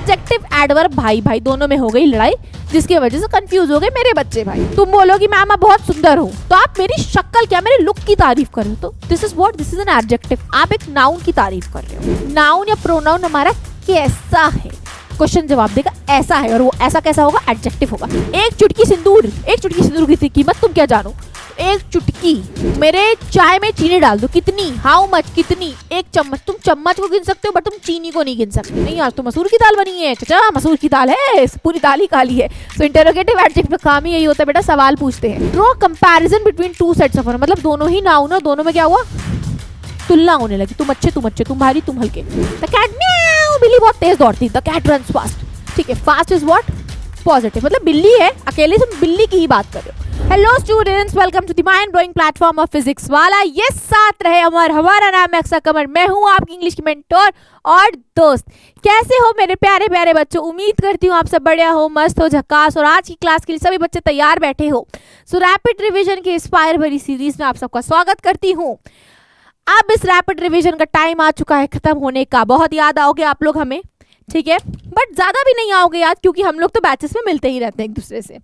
Adjective adverb भाई भाई दोनों में हो गई लड़ाई, जिसकी वजह से कंफ्यूज हो गए मेरे बच्चे भाई। तुम बोलोगी मैम आप बहुत सुंदर हो, तो आप मेरी शक्ल क्या मेरे लुक की तारीफ कर रहे हो, तो this is what, this is an adjective. आप एक नाउन की तारीफ कर रहे हो। नाउन या प्रोनाउन हमारा कैसा है, क्वेश्चन जवाब देगा ऐसा है, और वो ऐसा कैसा होगा, एडजेक्टिव होगा। एक चुटकी सिंदूर की कीमत तुम क्या जानो, एक चुटकी मेरे चाय में चीनी डाल दो, कितनी, हाउ मच, कितनी, एक चम्मच। तुम चम्मच को गिन सकते हो बट तुम चीनी को नहीं गिन सकते। नहीं आज तो मसूर की दाल बनी है, चाचा मसूर की दाल है, पूरी दाल ही काली है। सो इंटरोगेटिव एडजेक्टिव का काम ही यही होता है बेटा, सवाल पूछते हैं। Draw comparison between two sets of, मतलब दोनों ही नाउन, दोनों में क्या हुआ, तुलना होने लगी। तुम अच्छे, तुम भारी, तुम हल्के। द कैट म्याऊ, बिल्ली बहुत तेज दौड़ती, द कैट रन्स फास्ट। ठीक है, फास्ट इज व्हाट, पॉजिटिव, मतलब बिल्ली है, अकेले तुम बिल्ली की ही बात कर रहे हो। Hello students, welcome to the mind blowing platform of physics वाला। ये साथ रहे अमर, हमारा नाम है अक्सर कमर, मैं हूँ आपकी इंग्लिश की मेंटोर और दोस्त। कैसे हो मेरे प्यारे प्यारे बच्चों, उम्मीद करती हूँ आप सब बढ़िया हो, मस्त हो, झकास। और आज की क्लास के लिए सभी बच्चे तैयार बैठे हो। सो रैपिड रिवीजन के इंस्पायर भरी सीरीज में आप सबका स्वागत करती हूँ। अब इस रैपिड रिवीजन का टाइम आ चुका है खत्म होने का। बहुत याद आओगे आप लोग हमें, ठीक है, बट ज्यादा भी नहीं आओगे याद, क्योंकि हम लोग तो बैचेस में मिलते ही रहते हैं एक दूसरे से,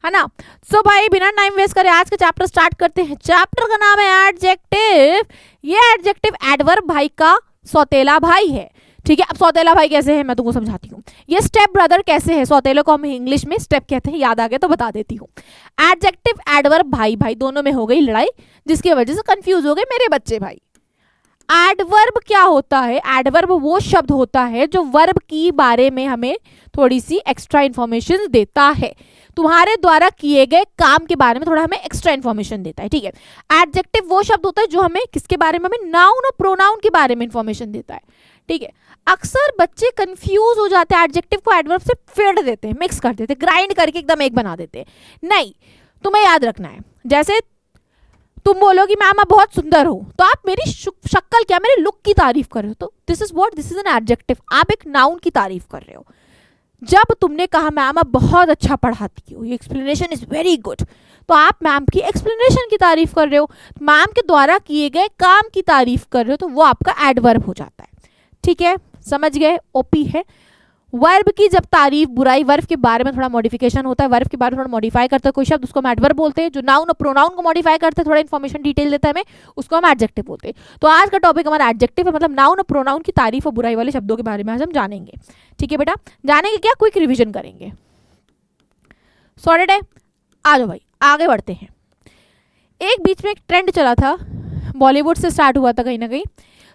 है ना। सो भाई बिना टाइम वेस्ट करे आज का चैप्टर स्टार्ट करते हैं। चैप्टर का नाम है एडजेक्टिव। ये एडजेक्टिव एडवर्ब भाई का सौतेला भाई है, ठीक है। अब सौतेला भाई कैसे है मैं तुमको समझाती हूँ। ये स्टेप ब्रदर कैसे है, सौतेले को हम इंग्लिश में स्टेप कहते हैं, याद आ गया तो बता देती हूँ। एडजेक्टिव एडवर्ब भाई भाई दोनों में हो गई लड़ाई, जिसकी वजह से कंफ्यूज हो गए मेरे बच्चे भाई। एडवर्ब क्या होता है, एडवर्ब वो शब्द होता है जो वर्ब की बारे में हमें थोड़ी सी एक्स्ट्रा इन्फॉर्मेशन देता है, तुम्हारे द्वारा किए गए काम के बारे में थोड़ा हमें एक्स्ट्रा इन्फॉर्मेशन देता है, ठीक है। एडजेक्टिव वो शब्द होता है जो हमें किसके बारे में, हमें नाउन और प्रोनाउन के बारे में इन्फॉर्मेशन देता है, ठीक है। अक्सर बच्चे कंफ्यूज हो जाते हैं, एडजेक्टिव को एडवर्ब से फेड देते हैं, मिक्स कर देते हैं, ग्राइंड करके एकदम एक बना देते हैं। नहीं, तुम्हें याद रखना है। जैसे तुम बोलोगी मैम आप बहुत सुंदर हो, तो आप मेरी शक्ल क्या मेरे लुक की तारीफ कर रहे हो, तो this is what, this is an adjective. आप एक नाउन की तारीफ कर रहे हो। जब तुमने कहा मैम आप बहुत अच्छा पढ़ाती हो, ये एक्सप्लेनेशन इज वेरी गुड, तो आप मैम की एक्सप्लेनेशन की तारीफ कर रहे हो, मैम के द्वारा किए गए काम की तारीफ कर रहे हो, तो वो आपका एडवर्ब हो जाता है, ठीक है। समझ गए, ओपी है। वर्ब की जब तारीफ बुराई, वर्ब के बारे में थोड़ा मॉडिफिकेशन होता है, वर्ब के बारे में थोड़ा मॉडिफाई करता है कोई शब्द, उसको हम एडवर्ब बोलते हैं। जो नाउन और प्रोनाउन को मॉडिफाई करते हैं, थोड़ा इन्फॉर्मेशन डिटेल देता है हमें, उसको हम एडजेक्टिव बोलते हैं। तो आज का टॉपिक हमारा एडजेक्टिव है, मतलब नाउन और प्रोनाउन की तारीफ और बुराई वाले शब्दों के बारे में आज हम जानेंगे, ठीक है बेटा। जानेंगे क्या, क्विक रिविजन करेंगे, सॉर्टेड है। आ जाओ भाई आगे बढ़ते हैं। एक बीच में एक ट्रेंड चला था, बॉलीवुड से स्टार्ट हुआ था कहीं ना कहीं।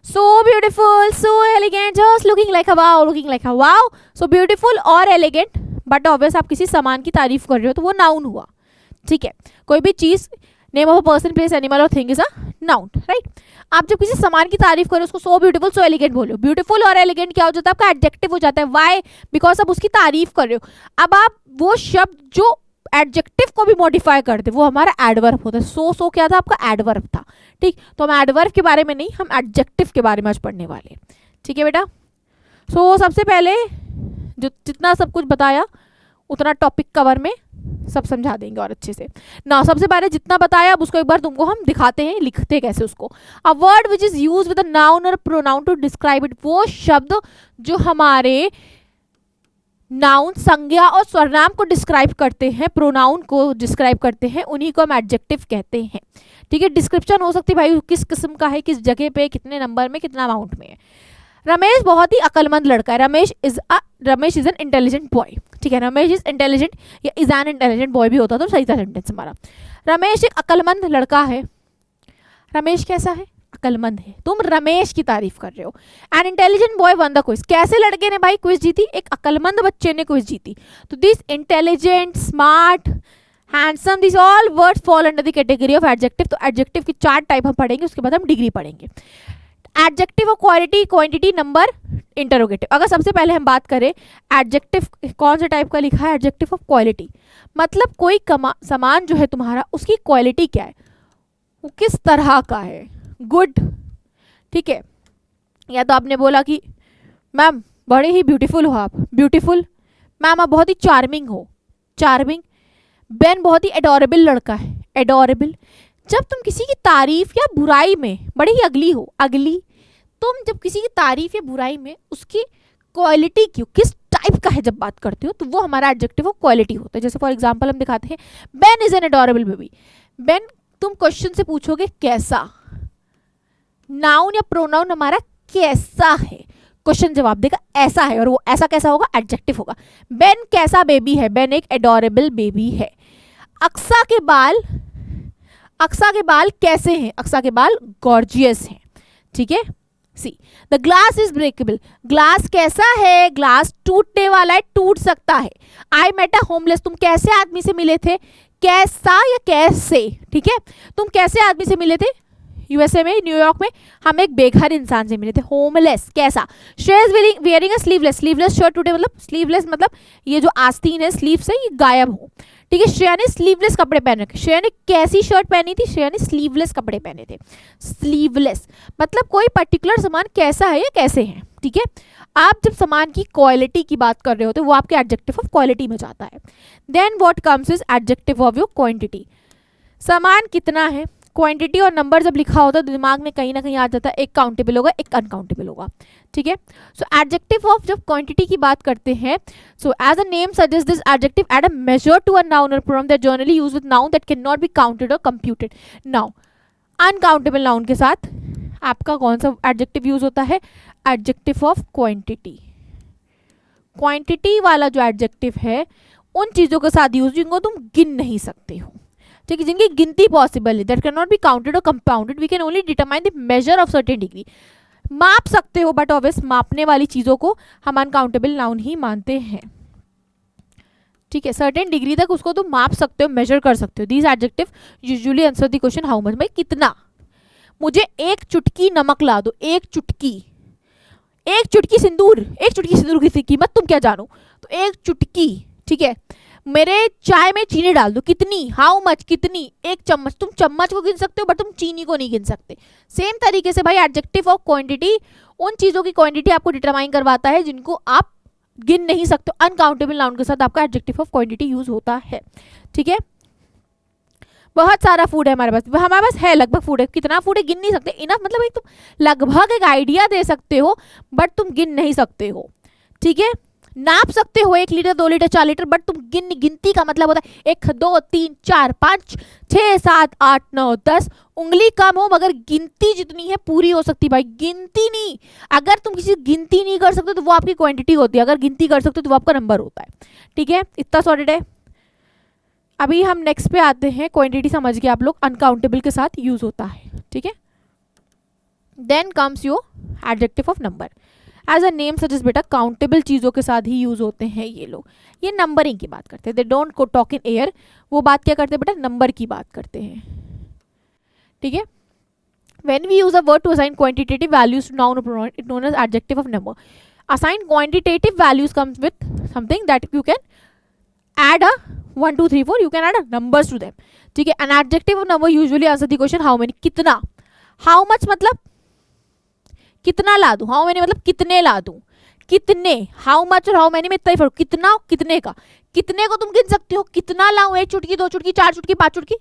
So beautiful, so elegant, just looking like a wow, looking like a wow. So beautiful और elegant, but obvious आप किसी सामान की तारीफ कर रहे हो तो वो नाउन हुआ, ठीक है। कोई भी चीज, name of a person, place, animal और thing is a noun, right. आप जब किसी सामान की तारीफ करो उसको सो ब्यूटीफुल, सो एलिगेंट बोलो। ब्यूटीफुल और एलिगेंट क्या हो जाता है, आपका एडजेक्टिव हो जाता है। व्हाई, बिकॉज आप उसकी तारीफ कर रहे हो। अब आप वो शब्द जो एडजेक्टिव को भी मॉडिफाई करते, वो हमारा एडवर्ब होता है। सो क्या था, आपका एडवर्ब था, ठीक। तो हम एडवर्ब के बारे में नहीं, हम एडजेक्टिव के बारे में आज पढ़ने वाले, ठीक है बेटा। सो सबसे पहले जो जितना सब कुछ बताया उतना टॉपिक कवर में सब समझा देंगे और अच्छे से ना। सबसे पहले जितना बताया अब उसको एक बार तुमको हम दिखाते हैं, लिखते कैसे उसको। A word which is used with a noun और प्रोनाउन टू डिस्क्राइब इट, वो शब्द जो हमारे नाउन, संज्ञा और सर्वनाम को डिस्क्राइब करते हैं, प्रोनाउन को डिस्क्राइब करते हैं, उन्हीं को हम एडजेक्टिव कहते हैं, ठीक है। डिस्क्रिप्शन हो सकती है भाई किस किस्म का है, किस जगह पे, कितने नंबर में, कितना अमाउंट में है। रमेश बहुत ही अक्लमंद लड़का है। Ramesh is an intelligent boy, ठीक है। रमेश इज इंटेलिजेंट या इज एन इंटेलिजेंट बॉय भी होता तो सही था सेंटेंस हमारा। रमेश एक अक्लमंद लड़का है। रमेश कैसा है, अक्लमंद है। तुम रमेश की तारीफ कर रहे हो। An intelligent boy one the quiz, कैसे लड़के ने भाई क्विज जीती, एक अक्लमंद बच्चे ने क्विज जीती। तो this intelligent, smart, handsome, this all words fall under the category of adjective. तो एडजेक्टिव की 4 टाइप हम पढ़ेंगे, उसके बाद हम डिग्री पढ़ेंगे। Adjective of quality, quantity, number, interrogative. अगर सबसे पहले हम बात करें एडजेक्टिव कौन से टाइप का लिखा है, एडजेक्टिव ऑफ क्वालिटी, मतलब कोई सामान जो है तुम्हारा उसकी क्वालिटी क्या है, वो किस तरह का है, गुड, ठीक है। या तो आपने बोला कि मैम बड़े ही ब्यूटीफुल हो आप, ब्यूटीफुल। मैम आप बहुत ही चार्मिंग हो, चार्मिंग। बेन बहुत ही एडोरेबल लड़का है, एडोरेबल। जब तुम किसी की तारीफ या बुराई में, बड़ी ही अगली हो, अगली। तुम जब किसी की तारीफ या बुराई में उसकी क्वालिटी क्यों, किस टाइप का है जब बात करते हो तो वो हमारा एडजेक्टिव ऑफ क्वालिटी होता है। जैसे फॉर एग्जांपल हम दिखाते हैं Ben is an adorable baby. Ben, तुम क्वेश्चन से पूछोगे कैसा, नाउन या प्रोनाउन हमारा कैसा है, क्वेश्चन जवाब देगा ऐसा है, और वो ऐसा कैसा होगा, एडजेक्टिव होगा। बेन कैसा बेबी है, बेन एक एडोरेबल बेबी है। अक्सा के बाल कैसे हैं, अक्सा के बाल गॉर्जियस हैं, ठीक है। See the glass is breakable, glass कैसा है, ग्लास टूटने वाला है, टूट सकता है। आई मेट अ होमलेस, तुम कैसे आदमी से मिले थे, कैसा या कैसे, ठीक है। तुम कैसे आदमी से मिले थे, यूएसए में, न्यूयॉर्क में हम एक बेघर इंसान से मिले थे, होमलेस कैसा। Shreya is wearing a sleeveless, sleeveless shirt today, मतलब स्लीवलेस मतलब ये जो आस्तीन है स्लीव से ये गायब हो, ठीक है। श्रेया ने स्लीवलेस कपड़े पहने रखे, श्रेया ने कैसी शर्ट पहनी थी, श्रेया ने स्लीवलेस कपड़े पहने थे। स्लीवलेस मतलब कोई पर्टिकुलर सामान कैसा है या कैसे है, ठीक है। आप जब सामान की क्वालिटी की बात कर रहे होते वो आपके एडजेक्टिव ऑफ क्वालिटी में जाता है। Then what comes is adjective of your quantity, सामान कितना है। क्वांटिटी और नंबर जब लिखा होता है तो दिमाग में कहीं ना कहीं आ जाता है, एक काउंटेबल होगा एक अनकाउंटेबल होगा, ठीक है। सो एडजेक्टिव ऑफ जब क्वांटिटी की बात करते हैं, so as a name suggest this adjective add a measure to a noun और pronoun that generally used with noun that can not be counted और कंप्यूटेड। नाउ अनकाउंटेबल नाउन के साथ आपका कौन सा एडजेक्टिव यूज होता है, एडजेक्टिव ऑफ क्वांटिटी। क्वांटिटी वाला जो एडजेक्टिव है उन चीजों के साथ यूज जिनको तुम गिन नहीं सकते हो, ठीक है, जिनकी गिनती पॉसिबल है, that can not be counted और compounded, we can only determine the measure of certain degree. माप सकते हो बट ऑब्वियस मापने वाली चीजों को हम अनकाउंटेबल नाउन ही मानते हैं, ठीक है। सर्टेन डिग्री तक उसको तुम माप सकते हो, मेजर कर सकते हो। These adjective usually answer the question how much, भाई कितना, मुझे एक चुटकी नमक ला दो, एक चुटकी सिंदूर, एक चुटकी सिंदूर की कीमत तुम क्या जानो, तो एक चुटकी, ठीक है। मेरे चाय में चीनी डाल दो, कितनी, हाउ मच, कितनी, एक चम्मच, तुम चम्मच को गिन सकते हो बट तुम चीनी को नहीं गिन सकते। सेम तरीके से भाई एडजेक्टिव ऑफ क्वांटिटी उन चीजों की क्वांटिटी आपको डिटरमाइन करवाता है जिनको आप गिन नहीं सकते। अनकाउंटेबल नाउन के साथ आपका एडजेक्टिव ऑफ क्वांटिटी यूज होता है, ठीक है। बहुत सारा फूड है हमारे पास है, लगभग फूड है, कितना फूड है गिन नहीं सकते, इनफ मतलब एक तुम लगभग एक आइडिया दे सकते हो बट तुम गिन नहीं सकते हो, ठीक है। नाप सकते हो 1 लीटर 2 लीटर 4 लीटर बट तुम गिनती का मतलब होता है 1 2 3 4 5 6 7 8 9 10, उंगली कम हो मगर गिनती जितनी है पूरी हो सकती है भाई, गिनती नहीं। अगर तुम किसी गिनती नहीं कर सकते तो वो आपकी क्वांटिटी होती है, अगर गिनती कर सकते हो तो वो आपका नंबर होता है, ठीक है। इतना सॉर्टेड है। अभी हम नेक्स्ट पे आते हैं, क्वांटिटी समझ के आप लोग अनकाउंटेबल के साथ यूज होता है, ठीक है। Then comes your adjective of number, as a name suggest बेटा काउंटेबल चीज़ों के साथ ही यूज होते हैं ये लोग। ये नंबरिंग की बात करते हैं, दे डोंट को टॉक इन एयर, वो बात क्या करते हैं बेटा, नंबर की बात करते हैं, ठीक है। When we use a word to assign quantitative values to noun और pronoun it known as adjective of number. Assign quantitative values comes with something that you can add a 1 2 3 4, you can add a numbers to them, ठीक है। an adjective of number usually answer the question how many, कितना। how much मतलब कितना ला दूं, how many मतलब कितने ला दूं, कितने, how much और how many में इतना ही फर्क, कितना कितने का, कितने को तुम गिन सकते हो, कितना लाऊं, 1 चुटकी 2 चुटकी 4 चुटकी 5 चुटकी,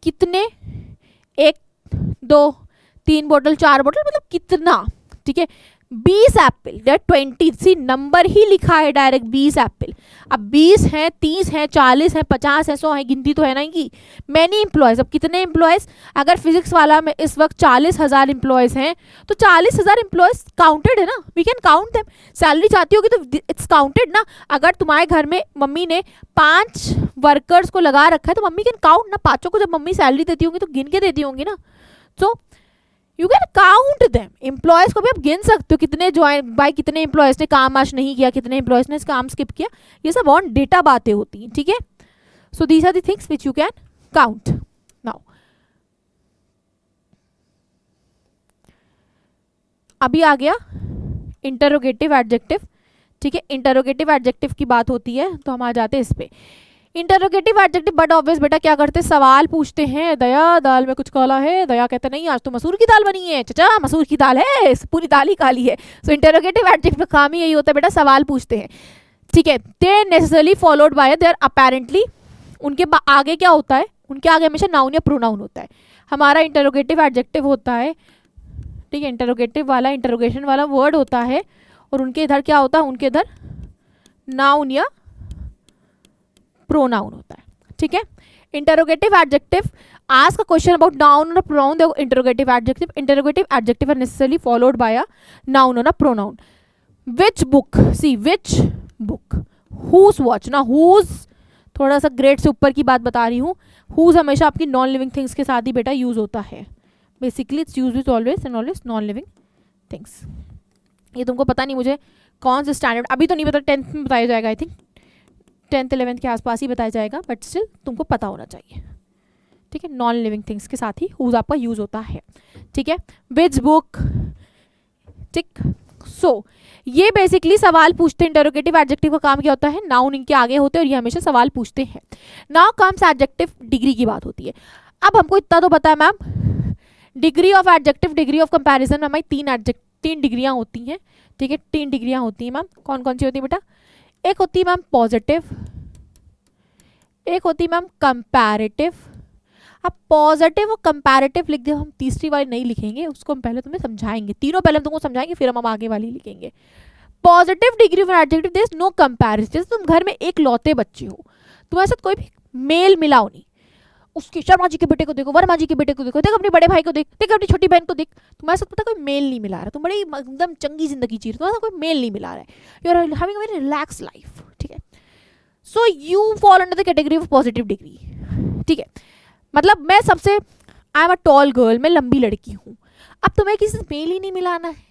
कितने, 1 2 3 बोतल 4 बोतल मतलब कितना, ठीक है। 20 एप्पल, 20, सी नंबर ही लिखा है डायरेक्ट 20 एप्पल। अब 20 है 30 है 40 है 50 है 100 है, गिनती तो है ना कि मैनी एम्प्लॉयज। अब कितने एम्प्लॉयज, अगर फिजिक्स वाला में इस वक्त 40,000 एम्प्लॉयज हैं तो 40,000 एम्प्लॉयज काउंटेड है ना, we can count them. Salary चाहती होगी तो इट्स काउंटेड ना। अगर तुम्हारे घर में मम्मी ने 5 वर्कर्स को लगा रखा है तो मम्मी कैन काउंट ना, 5 को जब मम्मी सैलरी देती होंगी तो गिन के देती होंगी ना। So you can count them, employees को भी आप गिन सकते हो, कितने ज्वाइन बाय कितने एम्प्लॉयज ने काम आज नहीं किया, कितने एम्प्लॉयज ने काम स्किप किया, ये सब ऑन डेटा बातें होती हैं, ठीक है। So these are the things which you can count. Now अभी आ गया इंटरोगेटिव एडजेक्टिव, ठीक है। इंटरोगेटिव एडजेक्टिव की बात होती है तो हम आ जाते हैं इस पे। इंटरोगेटिव एडजेक्टिव बट ऑब्वियस बेटा क्या करते हैं, सवाल पूछते हैं, दया दाल में कुछ काला है, दया कहते नहीं आज तो मसूर की दाल बनी है, चचा मसूर की दाल है, पूरी दाल ही काली है। सो इंटरोगेटिव एडजेक्टिव का काम ही यही होता है बेटा, सवाल पूछते हैं, ठीक है। They necessarily followed by their apparently, उनके आगे क्या होता है, उनके आगे हमेशा नाउन या प्रोनाउन होता है। हमारा इंटरोगेटिव एडजेक्टिव होता है, ठीक है, इंटरोगेटिव वाला इंटरोगेशन वाला वर्ड होता है और उनके इधर क्या होता है, उनके इधर नाउन या प्रोनाउन होता है, ठीक है। Interrogative adjective ask a question about noun और प्रोनाउन, देखो interrogative adjective are necessarily followed by a noun और a pronoun. Which book, see which book, whose watch, ना हुज थोड़ा सा ग्रेड से ऊपर की बात बता रही हूँ, हुज हमेशा आपकी नॉन लिविंग थिंग्स के साथ ही बेटा यूज होता है, basically it's use with always and always non living things. ये तुमको पता नहीं मुझे कौन से स्टैंडर्ड, अभी तो नहीं पता, 10th में बताया जाएगा, आई थिंक 10th 11th के आसपास ही बताया जाएगा, बट स्टिल तुमको पता होना चाहिए, ठीक है। नॉन लिविंग थिंग्स के साथ ही हुज आपका यूज होता है, ठीक है। विच बुक, ठीक। सो ये बेसिकली सवाल पूछते हैं। इंटरोगेटिव एडजेक्टिव का काम क्या होता है, नाउन इनके आगे होते हैं और ये हमेशा सवाल पूछते हैं। नाउ कम्स एडजेक्टिव, डिग्री की बात होती है। अब हमको इतना तो पता है ma'am, degree of adjective, degree of comparison में हमारी 3 डिग्रियां होती हैं, ठीक है। 3 डिग्रियां होती हैं मैम, कौन कौन सी होती है बेटा? एक होती है मैम पॉजिटिव, एक होती है मैम कंपैरेटिव। अब पॉजिटिव और कंपैरेटिव लिख दे, हम तीसरी वाली नहीं लिखेंगे, उसको हम पहले तुम्हें समझाएंगे, तीनों पहले हम तुमको समझाएंगे, फिर हम आगे वाली लिखेंगे। Positive degree of adjective, there is no comparison. जैसे तुम घर में एक लौते बच्चे हो, तुम्हारे साथ कोई भी मेल मिलाओ नहीं, उसके शर्मा जी के बेटे को देखो, वर्मा जी के बेटे को देखो, देख अपने बड़े भाई को देख, देख अपनी छोटी बहन को देख, तुम्हारे साथ पता कोई मेल नहीं मिला रहा, तुम बड़ी एकदम चंगी जिंदगी जी रहे, तुम्हारे साथ कोई मेल नहीं मिला रहा है, you are having a very relax life, ठीक है। So you fall under the category of positive degree, ठीक है। मतलब मैं सबसे, I am a tall girl, मैं लंबी लड़की हूँ, अब तुम्हें किसी से मेल ही नहीं मिलाना है,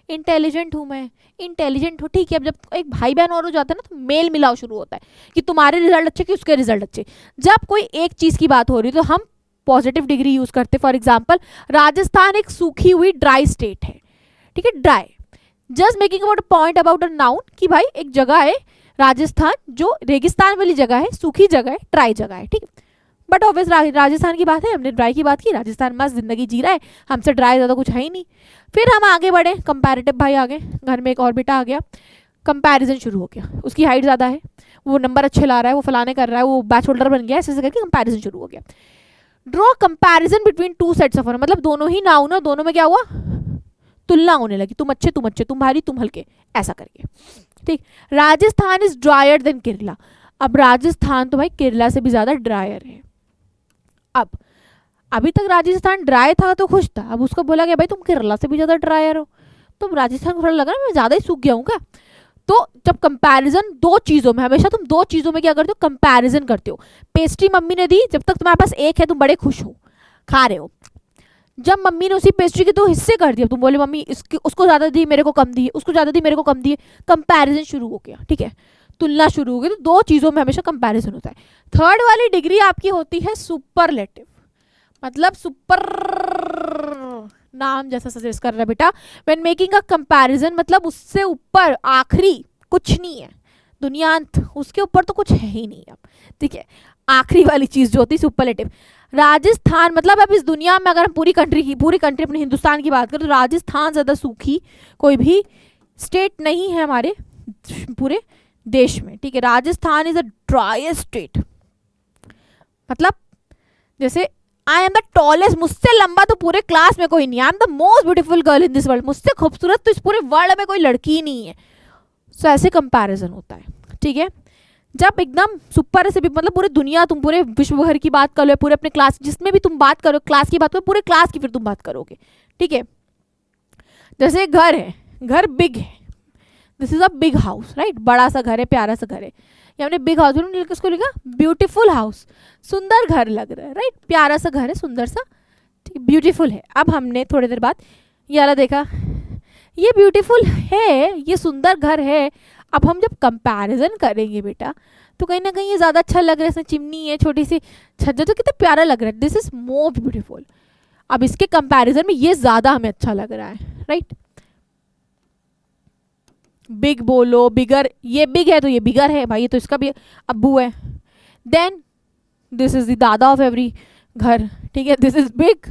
इंटेलिजेंट हूँ मैं, इंटेलिजेंट हो, ठीक है। अब जब एक भाई बहन और हो जाता है ना, तो मेल मिलाव शुरू होता है कि तुम्हारे रिजल्ट अच्छे कि उसके रिजल्ट अच्छे। जब कोई एक चीज़ की बात हो रही है तो हम पॉजिटिव डिग्री यूज करते। फॉर एग्जाम्पल, राजस्थान एक सूखी हुई ड्राई स्टेट है, ठीक है, dry. Just making about a point about a noun कि भाई एक जगह है राजस्थान जो रेगिस्तान वाली जगह है, सूखी जगह है, ड्राई जगह है, ठीक है। बट ऑब्वियस राजस्थान की बात है, हमने ड्राई की बात की, राजस्थान मस्त जिंदगी जी रहा है, हमसे ड्राई ज़्यादा कुछ है ही नहीं। फिर हम आगे बढ़े, कंपैरेटिव भाई आ गए, घर में एक और बेटा आ गया, कंपैरिजन शुरू हो गया, उसकी हाइट ज़्यादा है, वो नंबर अच्छे ला रहा है, वो फलाने कर रहा है, वो बैच होल्डर बन गया, ऐसे करके कंपैरिजन शुरू हो गया। Draw comparison between 2 sets of, मतलब दोनों ही नाउन है, दोनों में क्या हुआ, तुलना होने लगी, तुम अच्छे तुम अच्छे, तुम भारी तुम हल्के, ऐसा करके, ठीक। Rajasthan is drier than Kerala, अब राजस्थान तो भाई केरला से भी ज़्यादा ड्रायर है। अब अभी तक राजस्थान ड्राई था तो खुश था, अब उसको बोला गया भाई तुम केरला से भी ज़्यादा ड्रायर हो, तो राजस्थान को थोड़ा लगा ना मैं ज़्यादा ही सूख गया हूँ क्या। तो जब कंपैरिजन 2 चीज़ों में, हमेशा तुम 2 चीज़ों में क्या करते हो, कंपैरिजन करते हो। पेस्ट्री मम्मी ने दी, जब तक तुम्हारे पास एक है तुम बड़े खुश हो, खा रहे हो। जब मम्मी ने उसी पेस्ट्री के 2 हिस्से कर दिए, तुम बोले मम्मी इसकी, उसको ज़्यादा दी मेरे को कम दी, उसको ज़्यादा दी मेरे को कम दी, कंपैरिजन शुरू हो गया, ठीक है, तुलना शुरू हो गई। तो 2 चीज़ों में हमेशा कंपैरिजन होता है। थर्ड वाली डिग्री आपकी होती है सुपरलेटिव, मतलब सुपर नाम जैसा सजेस्ट कर रहा है बेटा, व्हेन मेकिंग अ कंपैरिजन, मतलब उससे ऊपर आखिरी कुछ नहीं है, दुनिया अंत, उसके ऊपर तो कुछ है ही नहीं अब, ठीक है। आखिरी वाली चीज जो होती है सुपरलेटिव। राजस्थान मतलब अब इस दुनिया में अगर हम पूरी कंट्री अपने हिंदुस्तान की बात करें तो राजस्थान ज़्यादा सूखी कोई भी स्टेट नहीं है हमारे पूरे देश में, ठीक है। राजस्थान इज अ ड्राईएस्ट स्टेट, मतलब जैसे आई एम द टॉलेस्ट, मुझसे लंबा तो पूरे क्लास में कोई नहीं, I am the most beautiful girl in this world, मुझसे खूबसूरत तो इस पूरे वर्ल्ड में कोई लड़की ही नहीं है। सो ऐसे कंपैरिजन होता है, ठीक है। जब एकदम सुपर से भी, मतलब पूरी दुनिया, तुम पूरे विश्व भर की बात कर लो, पूरे अपने क्लास जिसमें भी तुम बात करो, क्लास की बात करो, पूरे क्लास की फिर तुम बात करोगे, ठीक है। जैसे घर है, घर बिग है, this is a big house, right, बड़ा सा घर है, प्यारा सा घर है, या हमने बिग हाउस किसको लिखा, ब्यूटीफुल हाउस, सुंदर घर लग रहा है, राइट, प्यारा सा घर है, सुंदर सा, ठीक है, ब्यूटीफुल है। अब हमने थोड़ी देर बाद ये वाला देखा, ये ब्यूटीफुल है, ये सुंदर घर है। अब हम जब कंपैरिजन करेंगे बेटा तो कहीं ना कहीं ये ज़्यादा अच्छा लग रहा है, इसमें चिमनी है, छोटी सी छज्जा, तो कितना प्यारा लग रहा है, दिस इज मोर ब्यूटीफुल। अब इसके कंपैरिजन में ये ज़्यादा हमें अच्छा लग रहा है, राइट। बिग बोलो, बिगर, ये बिग है तो ये बिगर है भाई, ये तो इसका भी अब्बू है। देन दिस इज द दादा ऑफ एवरी घर, ठीक है, this is big,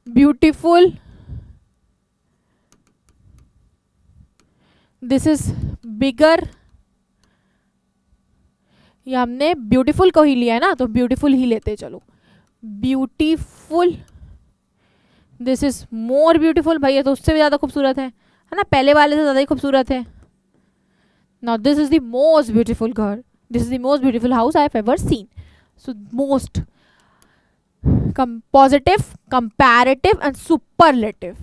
beautiful, this is bigger, ये हमने ब्यूटीफुल को ही लिया है ना, तो ब्यूटीफुल ही लेते चलो, beautiful, this is more beautiful, भाई ये तो उससे भी ज़्यादा खूबसूरत है है ना, पहले वाले से ज़्यादा ही खूबसूरत है. Now this is the most beautiful घर, this is the most beautiful house I have ever seen. So most positive, comparative and superlative.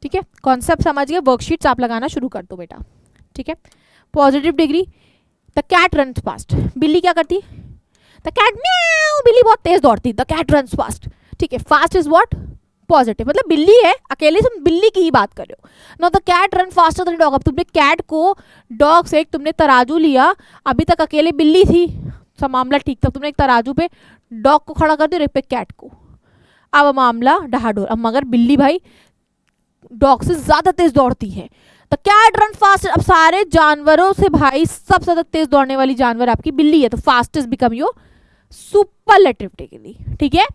ठीक है, कॉन्सेप्ट समझ गए. वर्कशीट्स आप लगाना शुरू कर दो बेटा. ठीक है, positive degree. The cat runs fast. बिल्ली क्या करती? द कैट म्याऊ. बिल्ली बहुत तेज दौड़ती. The cat runs fast. ठीक है, फास्ट इज व्हाट? पॉजिटिव. मतलब बिल्ली है, अकेले तुम बिल्ली की ही बात कर रहे हो. No the cat run faster than dog. अब तुमने कैट को डॉग से, एक तुमने तराजू लिया, अभी तक अकेले बिल्ली थी, सब मामला ठीक था. तुमने एक तराजू पे डॉग को खड़ा कर दिया और एक पे कैट को. अब मामला डहाडोल. अब मगर बिल्ली भाई डॉग से ज्यादा तेज दौड़ती है. The cat run fast. अब सारे जानवरों से भाई सबसे ज्यादा तेज दौड़ने वाली जानवर आपकी बिल्ली है. तो fastest become your superlative degree. ठीक है,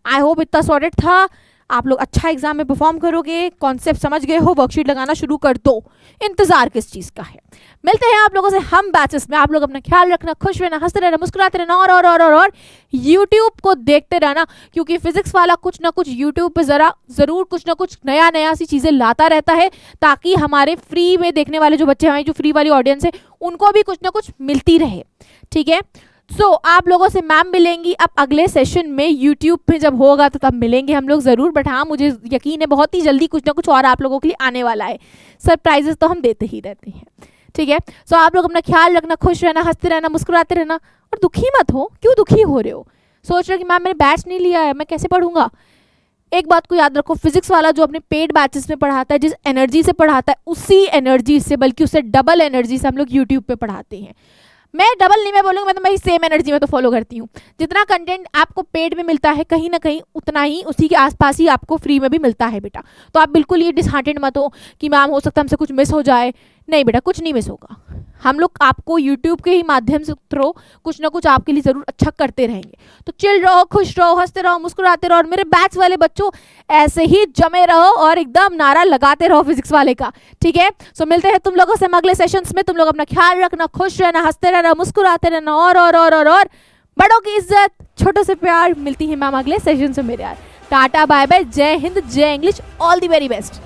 आई होप इतना सॉर्टेड था. आप लोग अच्छा एग्जाम में परफॉर्म करोगे. कॉन्सेप्ट समझ गए हो, वर्कशीट लगाना शुरू कर दो. इंतजार किस चीज का है. मिलते हैं आप लोगों से हम बैचेस में. आप लोग अपना ख्याल रखना, खुश रहना, हंसते रहना, मुस्कुराते रहना और यूट्यूब को देखते रहना, क्योंकि फिजिक्स वाला कुछ ना कुछ यूट्यूब पे जरूर कुछ ना कुछ नया नया सी चीजें लाता रहता है, ताकि हमारे फ्री में देखने वाले जो बच्चे हमारी जो फ्री वाली ऑडियंस है उनको भी कुछ ना कुछ मिलती रहे. ठीक है, सो आप लोगों से मैम मिलेंगी अब अगले सेशन में. यूट्यूब पे जब होगा तो तब मिलेंगे हम लोग ज़रूर. बट हाँ, मुझे यकीन है बहुत ही जल्दी कुछ ना कुछ और आप लोगों के लिए आने वाला है. सरप्राइजेस तो हम देते ही रहते हैं. ठीक है, सो आप लोग अपना ख्याल रखना, खुश रहना, हंसते रहना, मुस्कुराते रहना और दुखी मत हो. क्यों दुखी हो रहे हो? सोच रहे हो कि मैम मैंने बैच नहीं लिया है, मैं कैसे पढ़ूंगा? एक बात को याद रखो, फिजिक्स वाला जो अपने पेड बैचेस में पढ़ाता है, जिस एनर्जी से पढ़ाता है, उसी एनर्जी से, बल्कि उससे डबल एनर्जी से हम लोग यूट्यूब पे पढ़ाते हैं. मैं डबल नहीं, मैं बोलूँगी, मैं तो भाई सेम एनर्जी में तो फॉलो करती हूँ. जितना कंटेंट आपको पेड में मिलता है कहीं ना कहीं उतना ही उसी के आसपास ही आपको फ्री में भी मिलता है बेटा. तो आप बिल्कुल ये डिसहार्टेड मत हो कि मैम हो सकता है हमसे कुछ मिस हो जाए. नहीं बेटा, कुछ नहीं मिस होगा. हम लोग आपको यूट्यूब के ही माध्यम से थ्रू कुछ ना कुछ आपके लिए ज़रूर अच्छा करते रहेंगे. तो चिल रहो, खुश रहो, हंसते रहो, मुस्कुराते रहो. और मेरे बैच वाले बच्चों ऐसे ही जमे रहो और एकदम नारा लगाते रहो फिजिक्स वाले का. ठीक है, सो मिलते हैं तुम लोगों से हम अगले सेशंस में. तुम लोग अपना ख्याल रखना, खुश रहना, हंसते रहना, मुस्कुराते रहना और बड़ों की इज्जत, छोटों से प्यार. मिलती है मैम अगले सेशन से मेरे यार. टाटा बाय बाय, जय हिंद, जय English, all the very best.